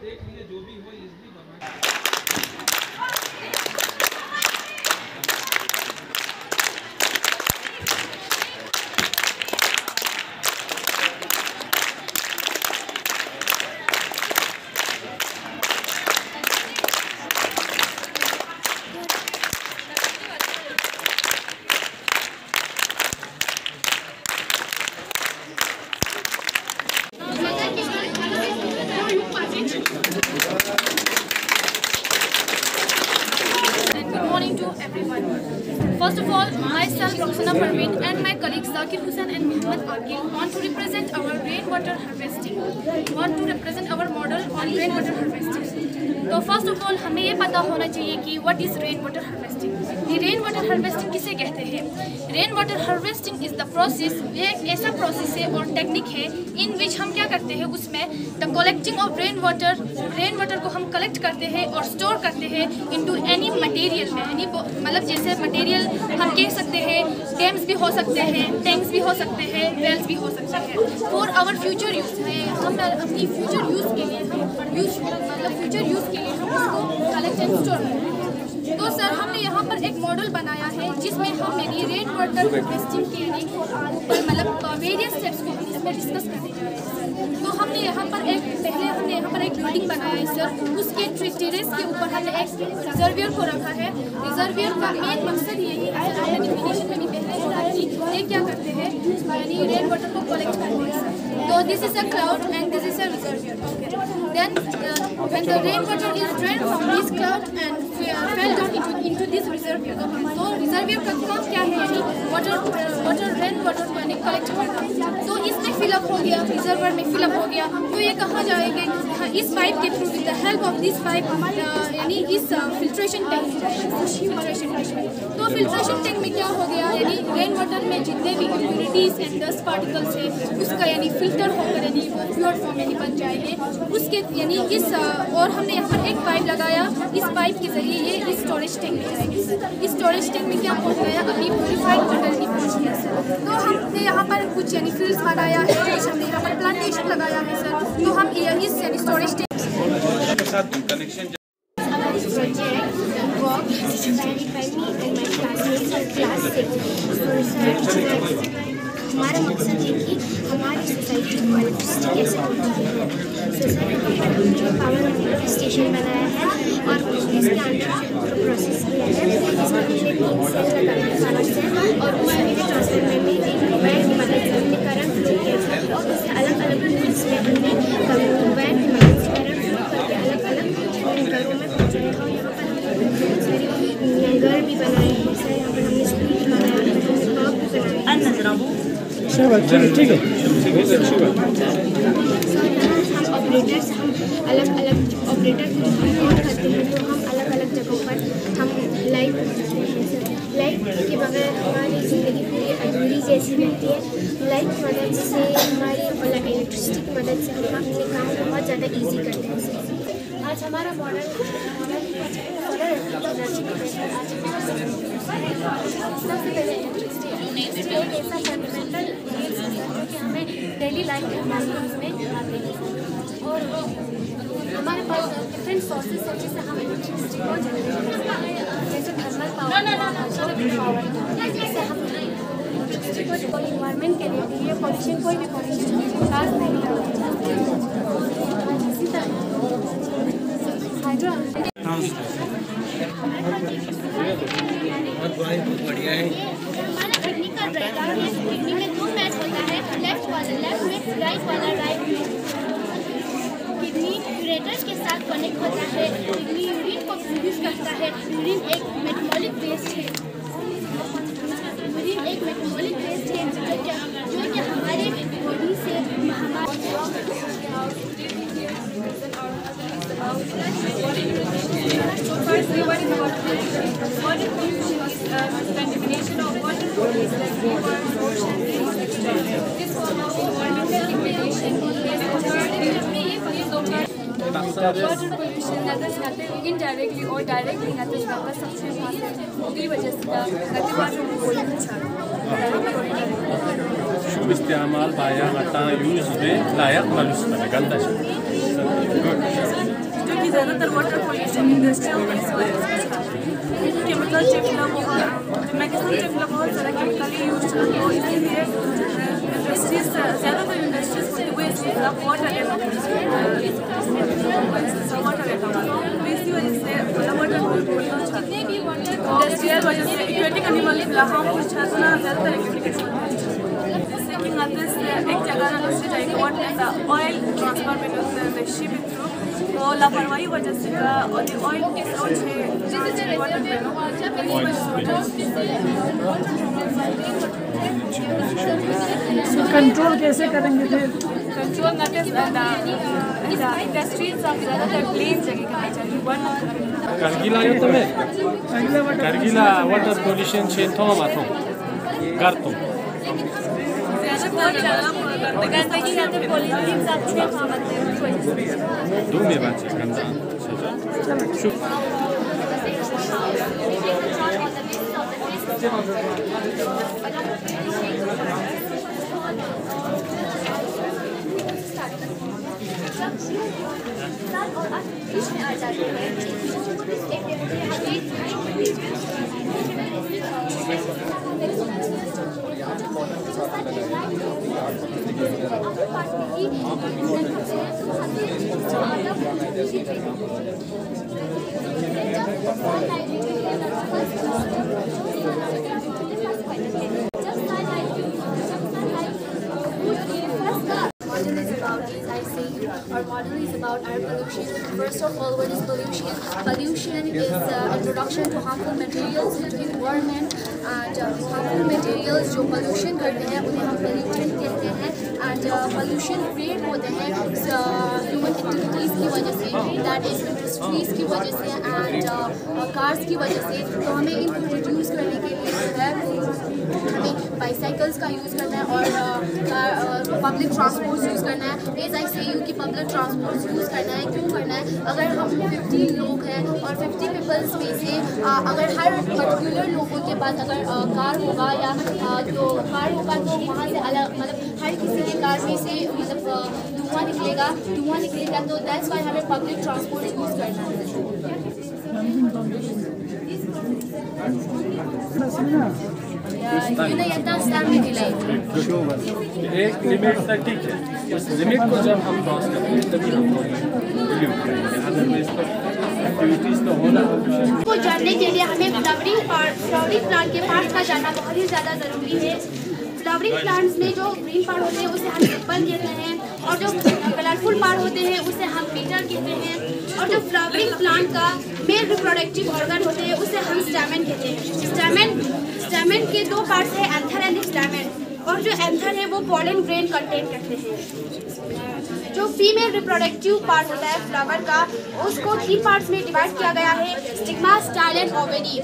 देख लीजिए जो भी हो इजली बना। First of all, myself, Roxana Parveen, and my colleagues Zakir Hussain and Muhammad Aqil want to represent our rainwater harvesting. Want to represent our model on rainwater harvesting. तो first of all हमें ये पता होना चाहिए कि what is rain water harvesting. ये rain water harvesting किसे कहते हैं? Rain water harvesting is the process, ये एक ऐसा प्रोसेस है और टेक्निक है इन विच हम क्या करते हैं, उसमें the collecting of rain water को हम कलेक्ट करते हैं और स्टोर करते हैं इनटू एनी मटेरियल में, यानी मतलब जैसे मटेरियल हम कह सकते हैं डैम्स भी हो सकते हैं, टैंक्स भी हो सकते हैं, वेल्स भी हो सकते हैं फॉर आवर फ्यूचर यूज़। हम अपनी फ्यूचर यूज़ के लिए फ्यूचर यूज़ के लिए हम उसको कलेक्ट एंड स्टोर करते हैं। तो सर हमने यहाँ पर एक मॉडल बनाया है जिसमें हम यानी रेन वाटर हार्वेस्टिंग के मतलब वेरियस स्टेप्स को हम इसमें डिस्कस करने जा रहे हैं। तो हमने यहाँ पर एक बिल्डिंग बनाया है सर, उसके टेरेस के ऊपर हमने एक रिजर्वियर को रखा है। रिजर्वियर का मेन मकसद यही है, मैंने डिफिनेशन में भी पहले बताया कि ये क्या करते हैं यानी रेन वाटर को कलेक्ट करते हैं। तो this is a cloud and this is a reservoir. Then when the rainwater is drained from this cloud and fell down into this reservoir, तो reservoir का काम क्या है, यानी रेन वाटर को यानी कलेक्ट करना। तो इसमें फिलअप हो गया, रिजर्वर में फिलअप हो गया, तो ये कहाँ जाएंगे? इस पाइप के through, with the help of this pipe यानी इस फिल्ट्रेशन टैंक। तो फिल्ट्रेशन टैंक में क्या हो गया, यानी रेन वाटर में जितने भी इम्प्यूरिटीज एंड डस्ट पार्टिकल्स है उसका यानी फिल्टर होकर यानी वो प्योर फॉर्म में बन जाएंगे उसके यानी इस और हमने यहाँ पर एक पाइप लगाया, इस पाइप के जरिए ये इस स्टोरेज टैंक में जाएंगे। इस स्टोरेज टैंक में क्या पहुँच गया, अभी प्योरीफाइड वाटर नहीं पहुँच गया सर। तो हमने यहाँ पर कुछ यानी फील्ड्स लगाया है, कुछ हमने यहाँ पर प्लांटेशन लगाया है सर। तो हम इस यानी स्टोरेज टैंक हमारा मकसद है कि हमारी सोसाइटी को इलेक्ट्रिसिटी कैसे होती है। सोसाइटी ने पावर स्टेशन बनाया है और इसके अंदर पूरा प्रोसेस किया है। इसमें हमने 3 सेल लगाया पावर से और उसमें ट्रांसफार्मर में एक वायर की मदद से हमने करंट फ्लो किया और उससे अलग अलग रूल्स में हमने वायर की मदद से करंट फ्लो करके अलग अलग घरों में पहुँचाया। और यहाँ पर हमने बहुत सारे घर भी बनाए हैं सर। यहाँ पर हमने स्कूल भी बनाया है, हमने पार्क भी बनाया है। ठीक है ऑपरेटर्स हम अलग अलग ऑपरेटर को ऑन करते हैं तो हम अलग अलग जगहों पर हम लाइट पहुँचाते हैं। लाइट के बगैर हमारी ज़िंदगी पूरी अधूरी जैसी रहती है। लाइट की मदद से हमारी इलेक्ट्रिसिटी की मदद से हम अपने काम को बहुत ज़्यादा ईजी करते हैं। आज हमारा मॉडल सबसे पहले एक ऐसा फंडामेंटल कि हमें डेली लाइफ के हमारे उसमें आते हैं और हमारे पास डिफरेंट सोर्सेज हैं जिससे हम इलेक्ट्रिसिटी को जनरेट करते हैं, जैसे थर्मल पावर जिससे हम इलेक्ट्रिसिटी को इन्वायरमेंट के लिए भी ये पॉल्यूशन कोई भी पॉल्यूशन पास नहीं करते। इसी तरह बढ़िया है। हमारा किडनी का ड्राइवर है, किडनी में 2 मैच होता है, लेफ्ट वाला लेफ्ट में, राइट वाला राइट में। किडनी यूरेटर्स के साथ कनेक्ट होता है। किडनी यूरिन को प्रोड्यूस करता है। यूरिन एक मेटाबॉलिक वेस्ट है। यूरिन एक मेटाबॉलिक वेस्ट है जो कि हमारे बॉडी से contamination of water bodies like rivers, oceans, etc. This form of environmental degradation is water pollution methods करते indirectly और directly methods का सबसे खास है। उसकी वजह से वाटर पोल्यूशन शुभ इस्तेमाल बाया अटा यूज में लायक मालूम है गंदा है जो कि ज़्यादातर वाटर पोल्यूशन इंडस्ट्रियल केमिकल चिपला बहुत मैक्सिमम चिपला बहुत ज़्यादा केमिकली यूज है तो इसीलिए इंडस्ट्रीज ज़्यादातर इंडस्ट्रीज को वेस्ट ऑफ वाटर इसी वजह से वाटर इंडस्ट्रियल वजह से एक्वेटिक एनिमल हार्मफुल छातना ज़्यादातर एक्टिविटीज जैसे कि एक जगह ना दूसरी जगह वाट ऑयल ट्रांसफर में शिप थ्रू तो लापरवाही वजह से ऑयल कंट्रोल कैसे करेंगे फिर? कंट्रोल इंडस्ट्रीज ज़्यादातर प्लेन जगह करना चाहिए वरना करगिला यो तुम्हें करगिला वाटर पोल्यूशन चेन थोड़ा माथो कर तुम दो में बात है गंदा Our model is about air pollution. First of all, what is pollution? Pollution is introduction to harmful materials into the environment. And harmful materials जो pollution करते हैं उन्हें हम pollutant कहते हैं. And pollution create होते हैं human activities की वजह से, that is industries की वजह से and cars की वजह से. तो हमें इनको reduce करने के लिए जो है हमें बाइसाइकिल्स का यूज़ करना है और पब्लिक ट्रांसपोर्ट यूज़ करना है. एज आई से यू की पब्लिक ट्रांसपोर्ट यूज़ करना है. क्यों करना है? अगर हम 50 लोग हैं और 50 पीपल्स में से अगर हर पर्टिकुलर लोगों के पास अगर कार होगा या तो कार होगा तो वहाँ से अलग मतलब हर किसी के कार में से मतलब धुआं निकलेगा तो दैट्स वाई हमें पब्लिक ट्रांसपोर्ट यूज़ करना है. एक लिमिट तक ठीक है. उस लिमिट को जब हम क्रॉस करते हैं तभी हम एक्टिविटीज तो होना को जानने के लिए हमें फ्लावरिंग प्लांट के पार्ट्स का जानना बहुत ही ज़्यादा ज़रूरी है. फ्लावरिंग प्लांट्स में जो ग्रीन पार्ट होते हैं उसे हम सेपल कहते हैं और जो कलरफुल पार्ट होते हैं उसे हम पीटल कहते हैं और जो फ्लावरिंग प्लांट का मेल रिप्रोडक्टिव ऑर्गन होते हैं उसे हम स्टैमेन कहते हैं. स्टैमेन के दो पार्ट्स हैं, एंथर एंड स्टैमेन. और जो एंथर है वो पॉलन ग्रेन कंटेन करते हैं. जो फीमेल रिप्रोडक्टिव पार्ट होता है फ्लावर का उसको 3 पार्ट्स में डिवाइड किया गया है, stigma, style and ovary.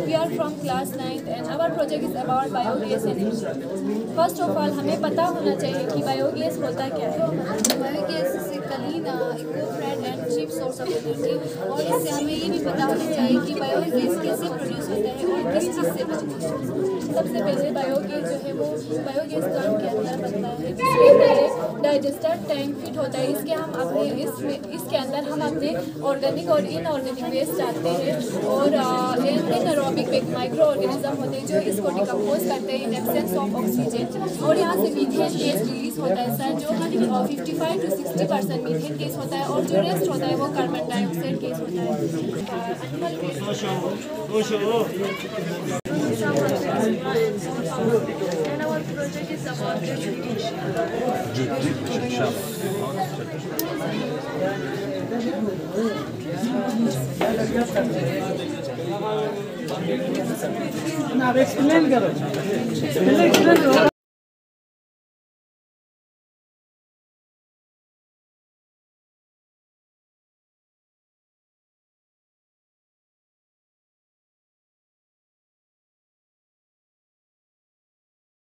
We are from class 9th and our project is about biogas energy. First of all, हमें पता होना चाहिए कि बायोगैस होता क्या है. बायोगैस से clean, eco-friendly and cheap source of energy. और इससे हमें ये भी पता होना चाहिए कि बायोगैस कैसे प्रोड्यूस होता है और किस चीज़ से प्रोड्यूस होता है. सबसे पहले बायोगैस जो है वो बायोगैस प्लांट के अंदर बनता है. इसके पहले डाइजेस्टर टैंक फिट होता है. इसके हम अपने इसके अंदर हम अपने ऑर्गेनिक और इनऑर्गेनिक वेस्ट डालते हैं और एनारोबिक माइक्रो ऑर्गेनिज्म होते हैं जो इसको डिकम्पोज करते हैं इन एब्सेंस ऑफ ऑक्सीजन. और यहाँ से मीथेन गैस रिलीज होता है सर, जो 55 to 60% मीथेन गैस होता है और जो रेस्ट होता है वो कार्बन डाइऑक्साइड गैस होता है. And our project is about अब एक्सप्लेन करो.